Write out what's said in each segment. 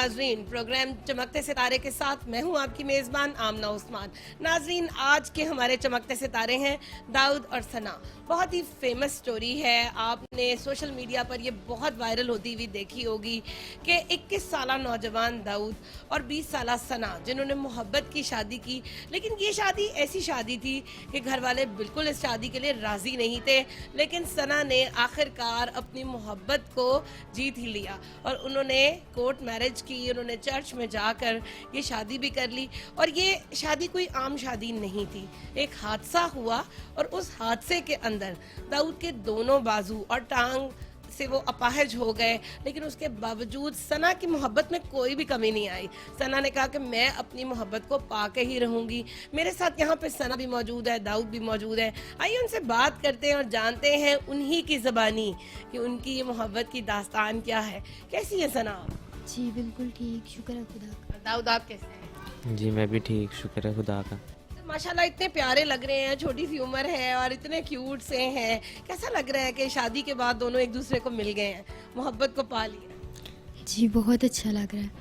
नाजरीन, प्रोग्राम चमकते सितारे के साथ मैं हूं आपकी मेज़बान आमना उस्मान। नाजरीन, आज के हमारे चमकते सितारे हैं दाऊद और सना। बहुत ही फेमस स्टोरी है, आपने सोशल मीडिया पर ये बहुत वायरल होती हुई देखी होगी कि 21 साला नौजवान दाऊद और 20 साला सना जिन्होंने मोहब्बत की शादी की, लेकिन ये शादी ऐसी शादी थी कि घर वाले बिल्कुल इस शादी के लिए राज़ी नहीं थे, लेकिन सना ने आखिरकार अपनी मोहब्बत को जीत ही लिया और उन्होंने कोर्ट मैरिज की, उन्होंने चर्च में जाकर ये शादी भी कर ली। और ये शादी कोई आम शादी नहीं थी, एक हादसा हुआ और उस हादसे के अंदर दाऊद के दोनों बाजू और टांग से वो अपाहिज हो गए, लेकिन उसके बावजूद सना की मोहब्बत में कोई भी कमी नहीं आई। सना ने कहा कि मैं अपनी मोहब्बत को पाके ही रहूंगी। मेरे साथ यहाँ पे सना भी मौजूद है, दाऊद भी मौजूद है। आइए उनसे बात करते हैं और जानते हैं उन्हीं की ज़बानी कि उनकी ये मोहब्बत की दास्तान क्या है। कैसी है सना? जी बिल्कुल ठीक, शुक्र है खुदा का। दाऊद, आप कैसे हैं? जी मैं भी ठीक, शुक्र है खुदा का। माशाल्लाह इतने प्यारे लग रहे हैं, छोटी सी उम्र है और इतने क्यूट से हैं। कैसा लग रहा है कि शादी के बाद दोनों एक दूसरे को मिल गए हैं, मोहब्बत को पा लिया? जी बहुत अच्छा लग रहा है।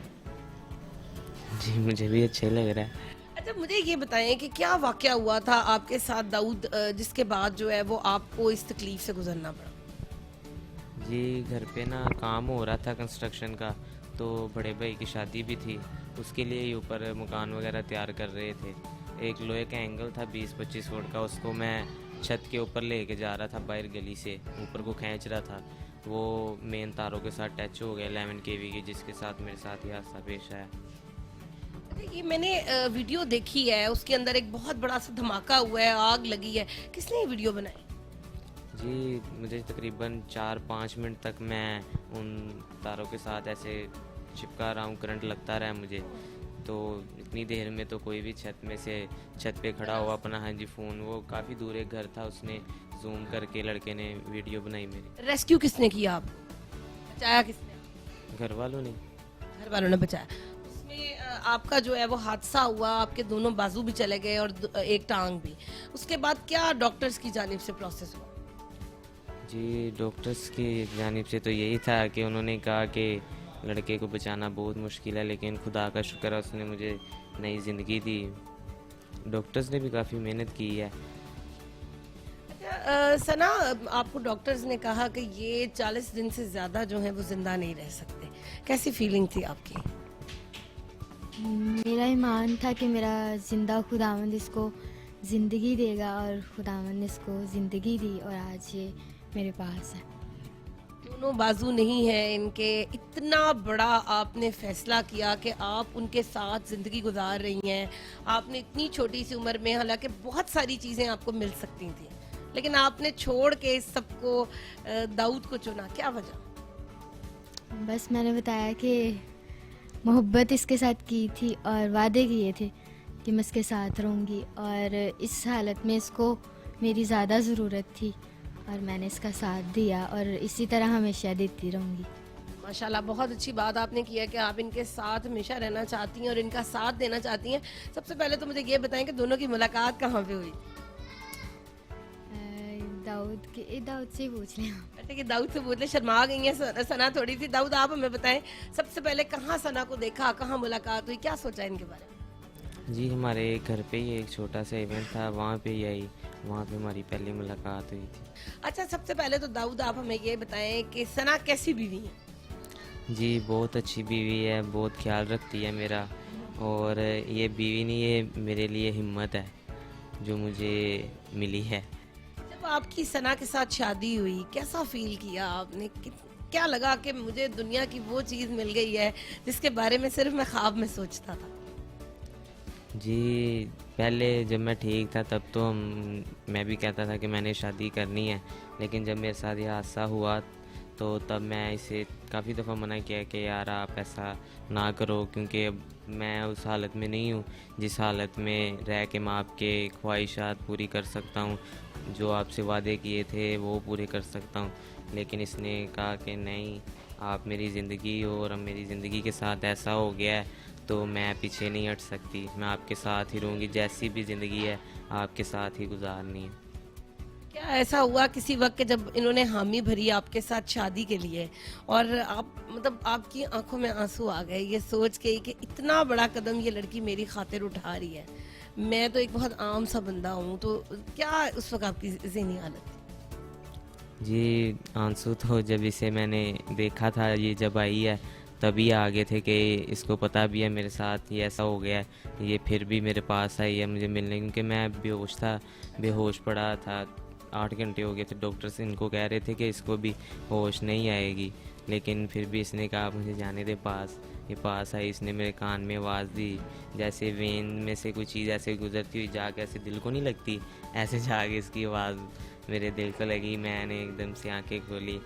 जी मुझे भी अच्छा लग रहा है। अच्छा, मुझे ये बताएं कि क्या वाकया हुआ था आपके साथ दाऊद, जिसके बाद जो है वो आपको इस तकलीफ से गुजरना पड़ा? जी घर पे ना काम हो रहा था कंस्ट्रक्शन का, तो बड़े भाई की शादी भी थी, उसके लिए ही ऊपर मकान वगैरह तैयार कर रहे थे। एक लोहे का एंगल था 20-25 फुट का, उसको मैं छत के ऊपर लेके जा रहा था, बाहर गली से ऊपर को खींच रहा था। वो मेन तारों के साथ टच हो गया 11 केवी की, जिसके साथ मेरे साथ ये हादसा पेश आया। अच्छा, ये मैंने वीडियो देखी है, उसके अंदर एक बहुत बड़ा सा धमाका हुआ है, आग लगी है। किसने ये वीडियो बनाई? जी मुझे तकरीबन 4-5 मिनट तक मैं उन तारों के साथ ऐसे चिपका रहा हूँ, करंट लगता रहा मुझे। तो इतनी देर में तो कोई भी छत पे खड़ा हुआ अपना, हाँ जी, फ़ोन, वो काफ़ी दूर एक घर था, उसने जूम करके लड़के ने वीडियो बनाई मेरी। रेस्क्यू किसने किया आपको? बचाया किसने? घर वालों ने। घर वालों ने बचाया। उसमें आपका जो है वो हादसा हुआ, आपके दोनों बाजू भी चले गए और एक टांग भी। उसके बाद क्या डॉक्टर्स की जानिब से प्रोसेस हुआ? जी डॉक्टर्स की जानिब से तो यही था कि उन्होंने कहा कि लड़के को बचाना बहुत मुश्किल है, लेकिन खुदा का शुक्र है उसने मुझे नई ज़िंदगी दी। डॉक्टर्स ने भी काफ़ी मेहनत की है। अच्छा, सना, आपको डॉक्टर्स ने कहा कि ये 40 दिन से ज़्यादा जो है वो ज़िंदा नहीं रह सकते। कैसी फीलिंग थी आपकी? मेरा ईमान था कि मेरा ज़िंदा खुदावंद इसको ज़िंदगी देगा, और खुदावंद ने इसको ज़िंदगी दी और आज ये मेरे पास है। दोनों बाजू नहीं है इनके, इतना बड़ा आपने फैसला किया कि आप उनके साथ ज़िंदगी गुजार रही हैं। आपने इतनी छोटी सी उम्र में, हालांकि बहुत सारी चीज़ें आपको मिल सकती थी, लेकिन आपने छोड़ के इस सबको, दाऊद को चुना। क्या वजह? बस मैंने बताया कि मोहब्बत इसके साथ की थी और वादे किए थे कि मैं इसके साथ रहूँगी, और इस हालत में इसको मेरी ज़्यादा ज़रूरत थी और मैंने इसका साथ दिया और इसी तरह हमेशा देती रहूँगी। माशाल्लाह, बहुत अच्छी बात आपने की है कि आप इनके साथ हमेशा रहना चाहती हैं और इनका साथ देना चाहती हैं। सबसे पहले तो मुझे ये बताएं कि दोनों की मुलाकात कहाँ पे हुई? दाऊद से पूछ लें आप। अच्छा, कि दाऊद से पूछ ले, शर्मा गई हैं सना थोड़ी सी। दाऊद, आप हमें बताएं सबसे पहले कहाँ सना को देखा, कहाँ मुलाकात हुई, क्या सोचा इनके बारे में? जी हमारे घर पे ही एक छोटा सा इवेंट था, वहाँ पे ही आई, वहाँ पे हमारी पहली मुलाकात हुई थी। अच्छा, सबसे पहले तो दाऊद आप हमें ये बताएं कि सना कैसी बीवी है? जी बहुत अच्छी बीवी है, बहुत ख्याल रखती है मेरा, और ये बीवी नहीं, ये मेरे लिए हिम्मत है जो मुझे मिली है। जब आपकी सना के साथ शादी हुई, कैसा फील किया आपने? क्या लगा कि मुझे दुनिया की वो चीज़ मिल गई है जिसके बारे में सिर्फ मैं ख्वाब में सोचता था? जी पहले जब मैं ठीक था तब तो मैं भी कहता था कि मैंने शादी करनी है, लेकिन जब मेरे साथ ये हादसा हुआ तो तब मैं इसे काफ़ी दफ़ा मना किया कि यार आप ऐसा ना करो, क्योंकि अब मैं उस हालत में नहीं हूँ जिस हालत में रह के मैं आपके ख्वाहिशात पूरी कर सकता हूँ, जो आपसे वादे किए थे वो पूरे कर सकता हूँ। लेकिन इसने कहा कि नहीं, आप मेरी ज़िंदगी हो और अब मेरी ज़िंदगी के साथ ऐसा हो गया है तो मैं पीछे नहीं हट सकती, मैं आपके साथ ही रहूँगी, जैसी भी ज़िंदगी है आपके साथ ही गुजारनी है। क्या ऐसा हुआ किसी वक्त के जब इन्होंने हामी भरी आपके साथ शादी के लिए और आप मतलब आपकी आंखों में आंसू आ गए ये सोच के कि इतना बड़ा कदम ये लड़की मेरी खातिर उठा रही है, मैं तो एक बहुत आम सा बंदा हूँ, तो क्या उस वक्त आपकी ज़हनी हालत थी? जी, आंसू तो जब इसे मैंने देखा था, ये जब आई है तभी आ गए थे कि इसको पता भी है मेरे साथ ये ऐसा हो गया है। ये फिर भी मेरे पास आई है मुझे मिलने, क्योंकि मैं बेहोश था, बेहोश पड़ा था। 8 घंटे हो गए थे, डॉक्टर्स इनको कह रहे थे कि इसको भी होश नहीं आएगी, लेकिन फिर भी इसने कहा मुझे जाने दे पास। ये पास आई, इसने मेरे कान में आवाज़ दी, जैसे वेन में से कोई चीज़ ऐसे गुजरती हुई जाके ऐसे दिल को नहीं लगती, ऐसे जाके इसकी आवाज़ मेरे दिल को लगी। मैंने एकदम से आंखें खोली,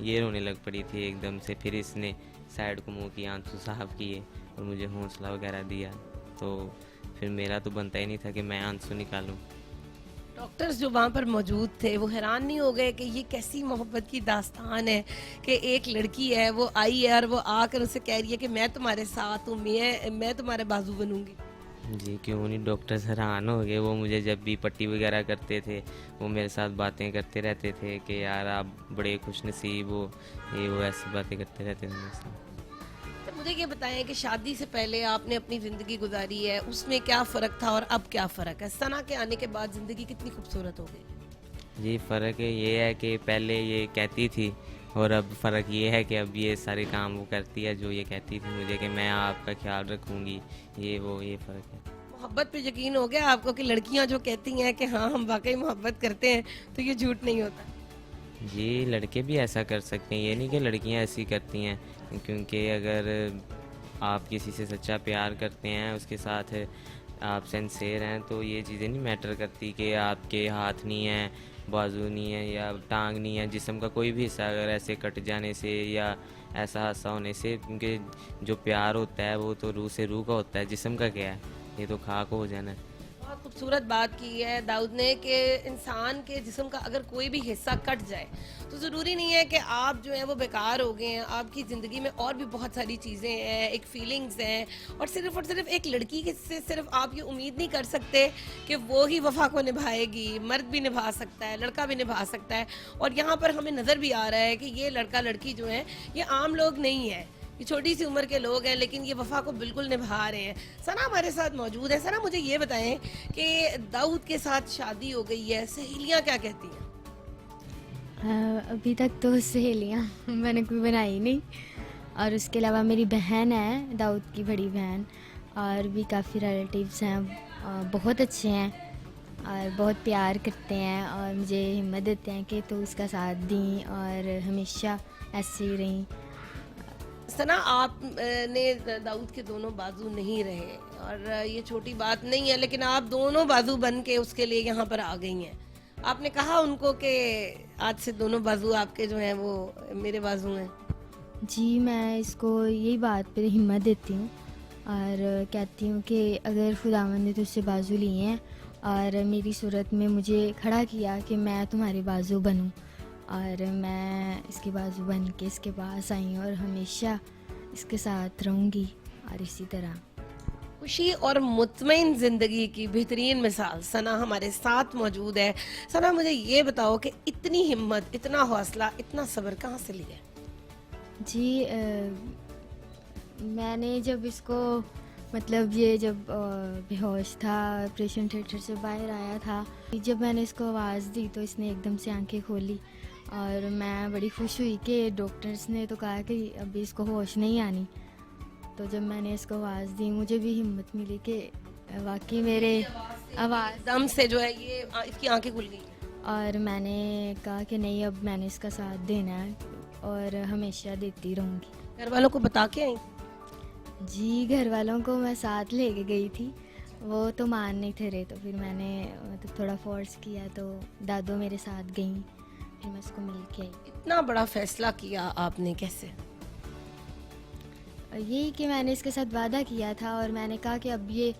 ये रोने लग पड़ी थी एकदम से। फिर इसने साइड को मुँह किया, आंसू साफ किए और मुझे हौसला वगैरह दिया। तो फिर मेरा तो बनता ही नहीं था कि मैं आंसू निकालूं। डॉक्टर्स जो वहाँ पर मौजूद थे वो हैरान नहीं हो गए कि ये कैसी मोहब्बत की दास्तान है कि एक लड़की है वो आई है और वो आकर उसे कह रही है कि मैं तुम्हारे साथ हूँ, मैं तुम्हारे बाजू बनूंगी। जी क्यों नहीं, डॉक्टर्स हैरान हो गए। वो मुझे जब भी पट्टी वगैरह करते थे वो मेरे साथ बातें करते रहते थे कि यार आप बड़े खुश नसीब हो, ये वो ऐसी बातें करते रहते थे मेरे साथ। तो मुझे ये बताएं कि शादी से पहले आपने अपनी ज़िंदगी गुजारी है, उसमें क्या फ़र्क था और अब क्या फ़र्क है? सना के आने के बाद ज़िंदगी कितनी खूबसूरत हो गई? जी फ़र्क ये है कि पहले ये कहती थी और अब फ़र्क ये है कि अब ये सारे काम वो करती है जो ये कहती थी मुझे कि मैं आपका ख्याल रखूँगी, ये वो, ये फ़र्क है। मोहब्बत पे यकीन हो गया आपको कि लड़कियां जो कहती हैं कि हाँ हम वाकई मोहब्बत करते हैं तो ये झूठ नहीं होता? जी लड़के भी ऐसा कर सकते हैं, ये नहीं कि लड़कियां ऐसी करती हैं, क्योंकि अगर आप किसी से सच्चा प्यार करते हैं, उसके साथ आप सिंसेर हैं, तो ये चीज़ें नहीं मैटर करती कि आपके हाथ नहीं है, बाजू नहीं है या टांग नहीं है, जिस्म का कोई भी हिस्सा अगर ऐसे कट जाने से या ऐसा हादसा होने से, क्योंकि जो प्यार होता है वो तो रूह से रूह का होता है, जिस्म का क्या है, ये तो खाक हो जाना है। बहुत खूबसूरत बात की है दाऊद ने कि इंसान के जिस्म का अगर कोई भी हिस्सा कट जाए तो ज़रूरी नहीं है कि आप जो है वो बेकार हो गए हैं। आपकी ज़िंदगी में और भी बहुत सारी चीज़ें हैं, एक फीलिंग्स हैं, और सिर्फ एक लड़की के से सिर्फ आप ये उम्मीद नहीं कर सकते कि वो ही वफा को निभाएगी। मर्द भी निभा सकता है, लड़का भी निभा सकता है, और यहाँ पर हमें नज़र भी आ रहा है कि ये लड़का लड़की जो है ये आम लोग नहीं है, ये छोटी सी उम्र के लोग हैं, लेकिन ये वफा को बिल्कुल निभा रहे हैं। सना हमारे साथ मौजूद है। सना मुझे ये बताएं कि दाऊद के साथ शादी हो गई है, सहेलियां क्या कहती हैं? अभी तक तो सहेलियाँ मैंने कोई बनाई नहीं, और उसके अलावा मेरी बहन है, दाऊद की बड़ी बहन, और भी काफ़ी रिलेटिव्स हैं, बहुत अच्छे हैं और बहुत प्यार करते हैं और मुझे हिम्मत देते हैं कि तो उसका साथ दी और हमेशा ऐसे ही रहीं। सना आप ने दाऊद के दोनों बाजू नहीं रहे, और ये छोटी बात नहीं है, लेकिन आप दोनों बाजू बन के उसके लिए यहाँ पर आ गई हैं। आपने कहा उनको कि आज से दोनों बाजू आपके जो हैं वो मेरे बाजू हैं। जी, मैं इसको यही बात पे हिम्मत देती हूँ और कहती हूँ कि अगर खुदावंद ने तुझसे बाजू लिए हैं और मेरी सूरत में मुझे खड़ा किया कि मैं तुम्हारे बाजू बनूँ, और मैं इसके बाजू बन के इसके पास आई और हमेशा इसके साथ रहूँगी। और इसी तरह खुशी और मुतमईन ज़िंदगी की बेहतरीन मिसाल सना हमारे साथ मौजूद है। सना मुझे ये बताओ कि इतनी हिम्मत, इतना हौसला, इतना सब्र कहाँ से लिया? जी, मैंने जब इसको मतलब ये जब बेहोश था, ऑपरेशन थिएटर से बाहर आया था, जब मैंने इसको आवाज़ दी तो इसने एकदम से आंखें खोली और मैं बड़ी खुश हुई कि डॉक्टर्स ने तो कहा कि अभी इसको होश नहीं आनी। तो जब मैंने इसको आवाज़ दी मुझे भी हिम्मत मिली कि वाकई मेरे आवाज़ दम से जो है ये इसकी आंखें खुल गई। और मैंने कहा कि नहीं, अब मैंने इसका साथ देना है और हमेशा देती रहूँगी। घर वालों को बता के आई? जी, घर वालों को मैं साथ लेके गई थी, वो तो मान नहीं थे रहे, तो फिर मैंने मतलब थोड़ा फोर्स किया तो दादू मेरे साथ गई, फिर मैं उसको मिल के आई। इतना बड़ा फैसला किया आपने कैसे? यही कि मैंने इसके साथ वादा किया था और मैंने कहा कि अब ये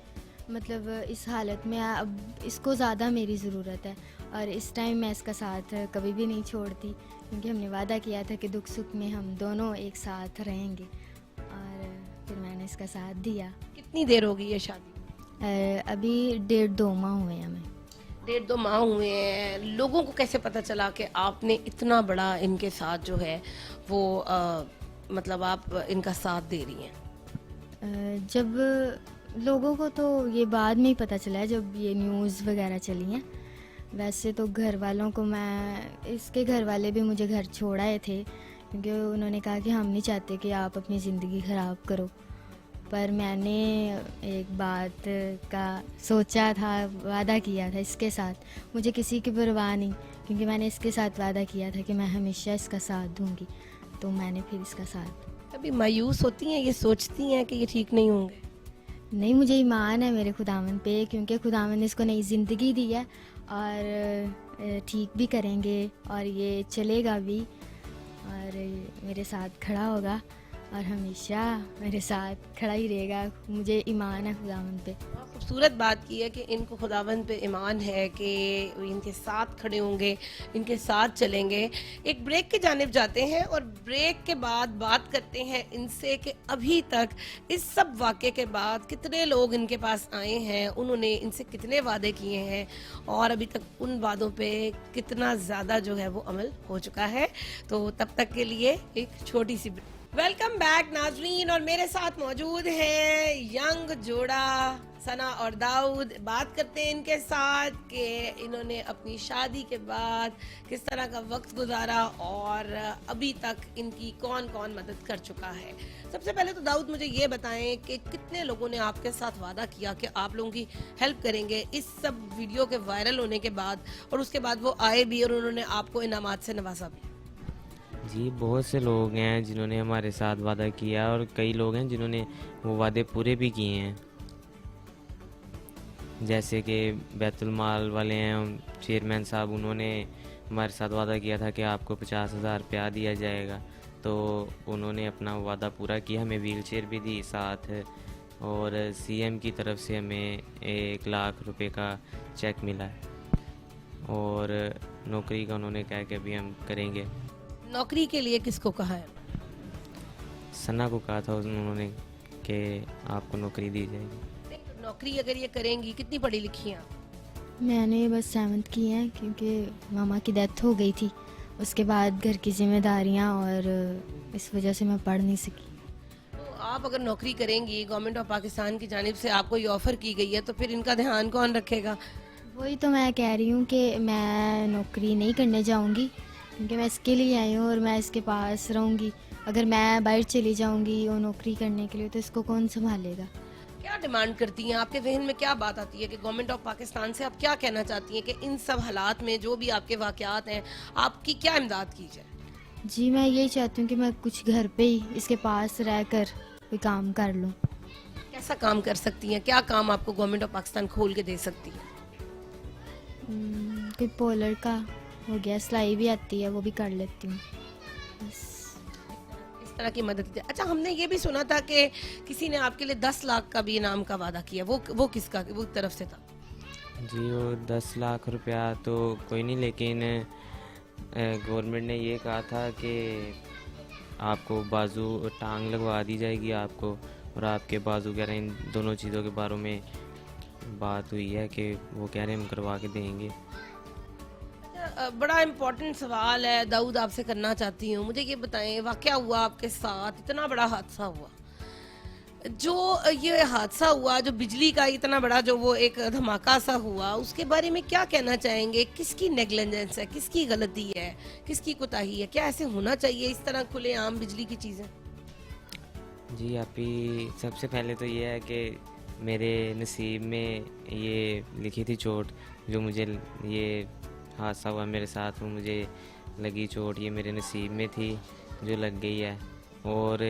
मतलब इस हालत में अब इसको ज़्यादा मेरी ज़रूरत है और इस टाइम मैं इसका साथ कभी भी नहीं छोड़ती, क्योंकि हमने वादा किया था कि दुख सुख में हम दोनों एक साथ रहेंगे, और फिर मैंने इसका साथ दिया। कितनी देर हो गई है शादी? अभी 1.5-2 माह हुए हैं हमें। डेढ़ 2 माह हुए हैं, लोगों को कैसे पता चला कि आपने इतना बड़ा इनके साथ जो है वो मतलब आप इनका साथ दे रही हैं? जब लोगों को तो ये बाद में ही पता चला है, जब ये न्यूज़ वगैरह चली हैं। वैसे तो घर वालों को इसके घर वाले भी मुझे घर छोड़ आए थे, क्योंकि उन्होंने कहा कि हम नहीं चाहते कि आप अपनी ज़िंदगी ख़राब करो। पर मैंने एक बात का सोचा था, वादा किया था इसके साथ, मुझे किसी की परवाह नहीं, क्योंकि मैंने इसके साथ वादा किया था कि मैं हमेशा इसका साथ दूंगी, तो मैंने फिर इसका साथ। कभी मायूस होती हैं, ये सोचती हैं कि ये ठीक नहीं होंगे? नहीं, मुझे ईमान है मेरे खुदावंद पे, क्योंकि खुदावंद ने इसको नई ज़िंदगी दी है और ठीक भी करेंगे और ये चलेगा भी और मेरे साथ खड़ा होगा और हमेशा मेरे साथ खड़ा ही रहेगा। मुझे ईमान है खुदावंद पे। बहुत खूबसूरत बात की है कि इनको खुदावंद पे ईमान है कि इनके साथ खड़े होंगे, इनके साथ चलेंगे। एक ब्रेक की जानिब जाते हैं और ब्रेक के बाद बात करते हैं इनसे कि अभी तक इस सब वाक़े के बाद कितने लोग इनके पास आए हैं, उन्होंने इनसे कितने वादे किए हैं और अभी तक उन वादों पे कितना ज़्यादा जो है वो अमल हो चुका है। तो तब तक के लिए एक छोटी सी वेलकम बैक नाजरीन, और मेरे साथ मौजूद है यंग जोड़ा सना और दाऊद। बात करते हैं इनके साथ कि इन्होंने अपनी शादी के बाद किस तरह का वक्त गुजारा और अभी तक इनकी कौन कौन मदद कर चुका है। सबसे पहले तो दाऊद मुझे ये बताएं कि कितने लोगों ने आपके साथ वादा किया कि आप लोगों की हेल्प करेंगे इस सब वीडियो के वायरल होने के बाद, और उसके बाद वो आए भी और उन्होंने आपको इनामात से नवाजा भी? जी, बहुत से लोग हैं जिन्होंने हमारे साथ वादा किया और कई लोग हैं जिन्होंने वो वादे पूरे भी किए हैं। जैसे कि बैतुल माल वाले हैं चेयरमैन साहब, उन्होंने हमारे साथ वादा किया था कि आपको 50,000 रुपया दिया जाएगा, तो उन्होंने अपना वादा पूरा किया, हमें व्हील चेयर भी दी साथ, और सीएम की तरफ से हमें 1 लाख रुपए का चेक मिला है और नौकरी का उन्होंने कहा कि अभी हम करेंगे। नौकरी के लिए किसको कहा है? सना को कहा था उन्होंने कि आपको नौकरी दी जाएगी। नौकरी अगर ये करेंगी, कितनी पढ़ी लिखी हैं? मैंने बस 7th की है, क्योंकि मामा की डेथ हो गई थी, उसके बाद घर की जिम्मेदारियां और इस वजह से मैं पढ़ नहीं सकी। तो आप अगर नौकरी करेंगी, गवर्नमेंट ऑफ पाकिस्तान की जानिब से आपको ये ऑफ़र की गई है, तो फिर इनका ध्यान कौन रखेगा? वही तो मैं कह रही हूँ कि मैं नौकरी नहीं करने जाऊँगी, क्योंकि मैं इसके लिए आई हूँ और मैं इसके पास रहूँगी। अगर मैं बाहर चली जाऊँगी वो नौकरी करने के लिए, तो इसको कौन संभालेगा? क्या डिमांड करती हैं? आपके जहन में क्या बात आती है कि गवर्नमेंट ऑफ पाकिस्तान से आप क्या कहना चाहती हैं कि इन सब हालात में जो भी आपके वाक़यात हैं, आपकी क्या इमदाद की जाए? जी, मैं यही चाहती हूँ कि मैं कुछ घर पे ही इसके पास रह कर कोई काम कर लूँ। कैसा काम कर सकती हैं? क्या काम आपको गवर्नमेंट ऑफ पाकिस्तान खोल के दे सकती है? कोई पोलर का हो गया, सिलाई भी आती है, वो भी कर लेती हूँ बस। इस तरह की मदद की। अच्छा, हमने ये भी सुना था कि किसी ने आपके लिए 10 लाख का भी इनाम का वादा किया, वो किसका, वो तरफ से था? जी, वो 10 लाख रुपया तो कोई नहीं, लेकिन गवर्नमेंट ने ये कहा था कि आपको बाजू टांग लगवा दी जाएगी आपको, और आपके बाजू कह रहे हैं, इन दोनों चीज़ों के बारे में बात हुई है कि वो कह रहे हैं हम करवा के देंगे। बड़ा इम्पोर्टेंट सवाल है दाऊद, आपसे करना चाहती हूँ। मुझे ये बताएं, वाकया हुआ आपके साथ, इतना बड़ा हादसा हुआ, जो ये हादसा हुआ, जो बिजली का इतना बड़ा जो वो एक धमाका सा हुआ, उसके बारे में क्या कहना चाहेंगे? किसकी नेग्लिजेंस है, किसकी गलती है, किसकी कोताही है? क्या ऐसे होना चाहिए इस तरह खुलेआम बिजली की चीज़ें? जी आप ही, सबसे पहले तो ये है कि मेरे नसीब में ये लिखी थी चोट, जो मुझे ये हादसा हुआ मेरे साथ, वो मुझे लगी चोट, ये मेरे नसीब में थी जो लग गई है। और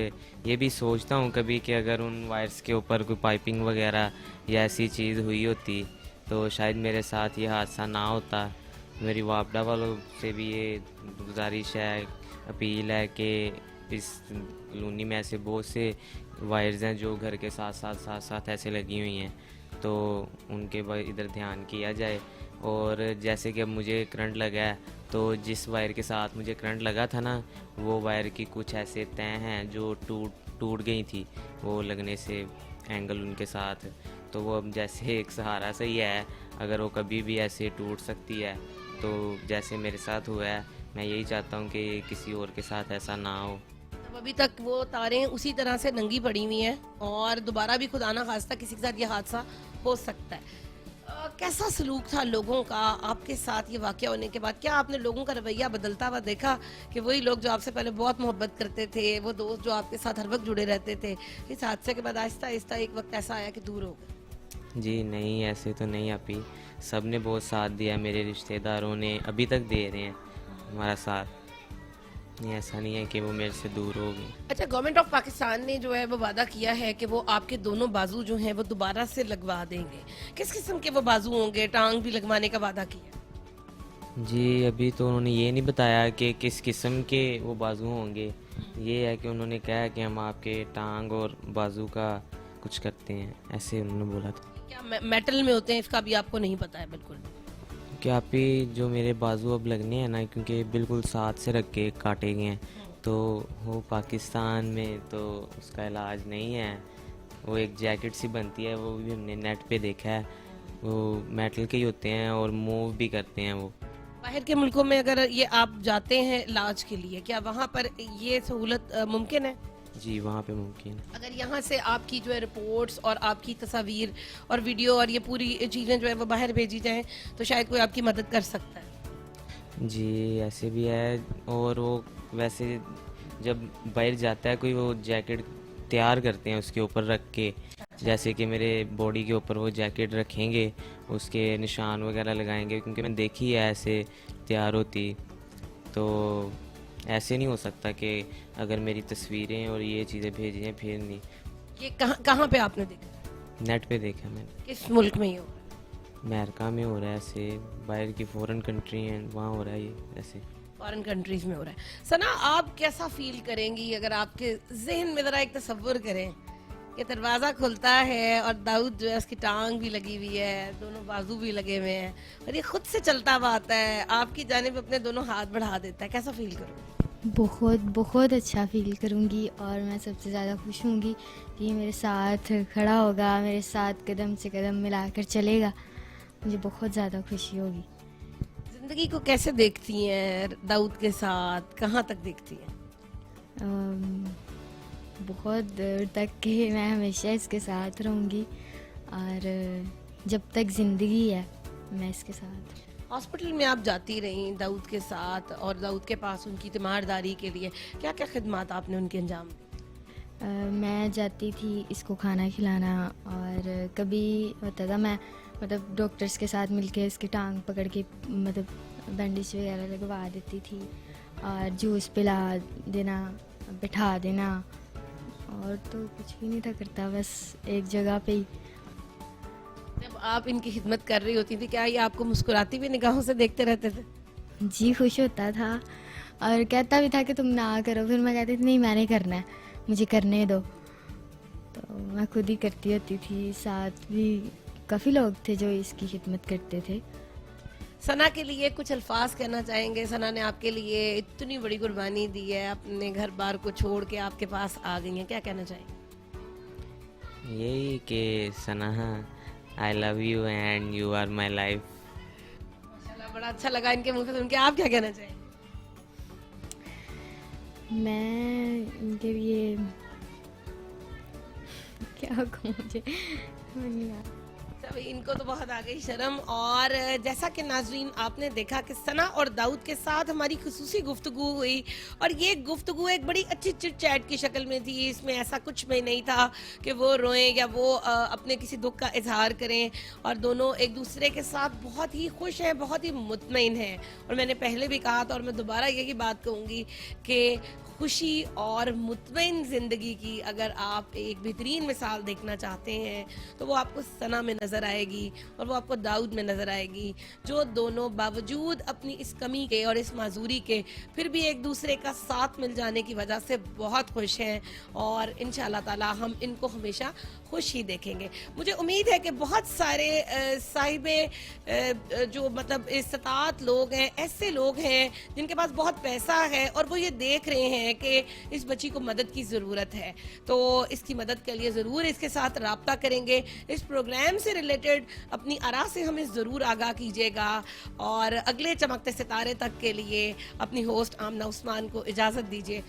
ये भी सोचता हूँ कभी कि अगर उन वायर्स के ऊपर कोई पाइपिंग वगैरह या ऐसी चीज़ हुई होती तो शायद मेरे साथ ये हादसा ना होता। मेरी वापडा वालों से भी ये गुजारिश है, अपील है कि इस कॉलोनी में ऐसे बहुत से वायर्स हैं जो घर के साथ साथ ऐसे लगी हुई हैं, तो उनके इधर ध्यान किया जाए। और जैसे कि अब मुझे करंट लगा है, तो जिस वायर के साथ मुझे करंट लगा था ना, वो वायर की कुछ ऐसे तय हैं जो टूट गई थी वो लगने से, एंगल उनके साथ, तो वो अब जैसे एक सहारा सा ही है, अगर वो कभी भी ऐसे टूट सकती है तो जैसे मेरे साथ हुआ है, मैं यही चाहता हूँ कि किसी और के साथ ऐसा ना हो। अब अभी तक वो तारें उसी तरह से नंगी पड़ी हुई हैं और दोबारा भी खुदा ना खास्ता किसी के साथ ये हादसा हो सकता है। कैसा सलूक था लोगों का आपके साथ ये वाकया होने के बाद? क्या आपने लोगों का रवैया बदलता हुआ देखा कि वही लोग जो आपसे पहले बहुत मोहब्बत करते थे, वो दोस्त जो आपके साथ हर वक्त जुड़े रहते थे, इस हादसे के बाद आहिस्ता आहिस्ता एक वक्त ऐसा आया कि दूर हो गए? जी नहीं, ऐसे तो नहीं आपी, सब ने बहुत साथ दिया, मेरे रिश्तेदारों ने अभी तक दे रहे हैं हमारा साथ। नहीं, ऐसा नहीं है कि वो मेरे से दूर हो गई। अच्छा, गवर्नमेंट ऑफ पाकिस्तान ने जो है वो वादा किया है कि वो आपके दोनों बाजू जो हैं वो दोबारा से लगवा देंगे। किस किस्म के वो बाजू होंगे? टांग भी लगवाने का वादा किया? जी अभी तो उन्होंने ये नहीं बताया कि किस किस्म के वो बाजू होंगे, ये है कि उन्होंने कहा है कि हम आपके टांग और बाजू का कुछ करते हैं, ऐसे उन्होंने बोला था। क्या मेटल में होते हैं? इसका भी आपको नहीं पता है बिल्कुल? कि आप ही जो मेरे बाजू अब लगने हैं ना, क्योंकि बिल्कुल साथ से रख के काटे गए हैं, तो वो पाकिस्तान में तो उसका इलाज नहीं है। वो एक जैकेट सी बनती है, वो भी हमने नेट पे देखा है, वो मेटल के ही होते हैं और मूव भी करते हैं वो। बाहर के मुल्कों में अगर ये आप जाते हैं इलाज के लिए, क्या वहाँ पर ये सहूलत मुमकिन है? जी वहाँ पे मुमकिन है। अगर यहाँ से आपकी जो है रिपोर्ट्स और आपकी तस्वीर और वीडियो और ये पूरी चीज़ें जो है वो बाहर भेजी जाएं तो शायद कोई आपकी मदद कर सकता है। जी ऐसे भी है, और वो वैसे जब बाहर जाता है कोई, वो जैकेट तैयार करते हैं उसके ऊपर रख के, जैसे कि मेरे बॉडी के ऊपर वो जैकेट रखेंगे, उसके निशान वगैरह लगाएंगे, क्योंकि मैंने देखी है ऐसे तैयार होती। तो ऐसे नहीं हो सकता कि अगर मेरी तस्वीरें और ये चीज़ें भेजी हैं फिर नहीं। ये कहाँ कहाँ पे आपने देखा? नेट पे देखा मैंने। किस मुल्क में ये हो रहा है? अमेरिका में हो रहा है ऐसे, बाहर की फॉरेन कंट्री हैं वहाँ हो रहा है ये ऐसे। फॉरेन कंट्रीज में हो रहा है। सना, आप कैसा फील करेंगी अगर आपके जहन में ज़रा एक तसव्वुर करें कि दरवाज़ा खुलता है और दाऊद जो है उसकी टांग भी लगी हुई है, दोनों बाजू भी लगे हुए हैं और ये खुद से चलता हुआ आता है, आपकी जानिब अपने दोनों हाथ बढ़ा देता है, कैसा फील करोगे? बहुत बहुत अच्छा फील करूँगी और मैं सबसे ज़्यादा खुश होंगी कि ये मेरे साथ खड़ा होगा, मेरे साथ कदम से कदम मिलाकर चलेगा। मुझे बहुत ज़्यादा खुशी होगी। ज़िंदगी को कैसे देखती हैं दाऊद के साथ? कहाँ तक देखती हैं? बहुत देर तक कि मैं हमेशा इसके साथ रहूँगी और जब तक ज़िंदगी है मैं इसके साथ। हॉस्पिटल में आप जाती रहीं दाऊद के साथ और दाऊद के पास उनकी तीमारदारी के लिए क्या क्या खिदमात आपने उनके अंजाम दी? मैं जाती थी इसको खाना खिलाना और कभी होता था मैं मतलब डॉक्टर्स के साथ मिलके इसकी टांग पकड़ के मतलब बैंडेज वगैरह लगवा देती थी और जूस पिला देना, बिठा देना, और तो कुछ भी नहीं था करता, बस एक जगह पे ही। जब आप इनकी खिदमत कर रही होती थी क्या ये आपको मुस्कुराती हुई निगाहों से देखते रहते थे? जी खुश होता था और कहता भी था कि तुम ना करो, फिर मैं कहती थी नहीं मैंने करना है, मुझे करने दो, तो मैं खुद ही करती होती थी। साथ भी काफ़ी लोग थे जो इसकी खिदमत करते थे। सना के लिए कुछ अल्फाज कहना चाहेंगे? सना ने आपके लिए इतनी बड़ी कुर्बानी दी है, अपने घर बार को छोड़ के आपके पास आ गई हैं, क्या कहना चाहेंगे? यही कि Sana, I love you and you are my life. माशाल्लाह, बड़ा अच्छा लगा इनके मुंह से सुन के। आप क्या कहना चाहेंगे? मैं इनके लिए क्या कहूँ, मुझे समझ नहीं आ रहा। भाई इनको तो बहुत आ गई शर्म। और जैसा कि नाजरीन आपने देखा कि सना और दाऊद के साथ हमारी खुसूसी गुफ्तगू हुई और ये गुफ्तगू एक बड़ी अच्छी चिट चैट की शक्ल में थी। इसमें ऐसा कुछ में नहीं था कि वो रोएं या वो अपने किसी दुख का इजहार करें, और दोनों एक दूसरे के साथ बहुत ही खुश हैं, बहुत ही मुतमईन हैं। और मैंने पहले भी कहा था और मैं दोबारा यही बात कहूँगी कि खुशी और मुतमईन ज़िंदगी की अगर आप एक बेहतरीन मिसाल देखना चाहते हैं तो वो आपको सना में नज़र नज़र आएगी और वो आपको दाऊद में नज़र आएगी, जो दोनों बावजूद अपनी इस कमी के और इस माजूरी के फिर भी एक दूसरे का साथ मिल जाने की वजह से बहुत खुश हैं और इंशाल्लाह ताला हम इनको हमेशा खुश ही देखेंगे। मुझे उम्मीद है कि बहुत सारे साहिबे जो मतलब इस्तात लोग हैं, ऐसे लोग हैं जिनके पास बहुत पैसा है और वो ये देख रहे हैं कि इस बच्ची को मदद की ज़रूरत है, तो इसकी मदद के लिए ज़रूर इसके साथ राब्ता करेंगे। इस प्रोग्राम से रिलेटेड अपनी आरा से हमें ज़रूर आगाह कीजिएगा और अगले चमकते सितारे तक के लिए अपनी होस्ट आमना उस्मान को इजाज़त दीजिए।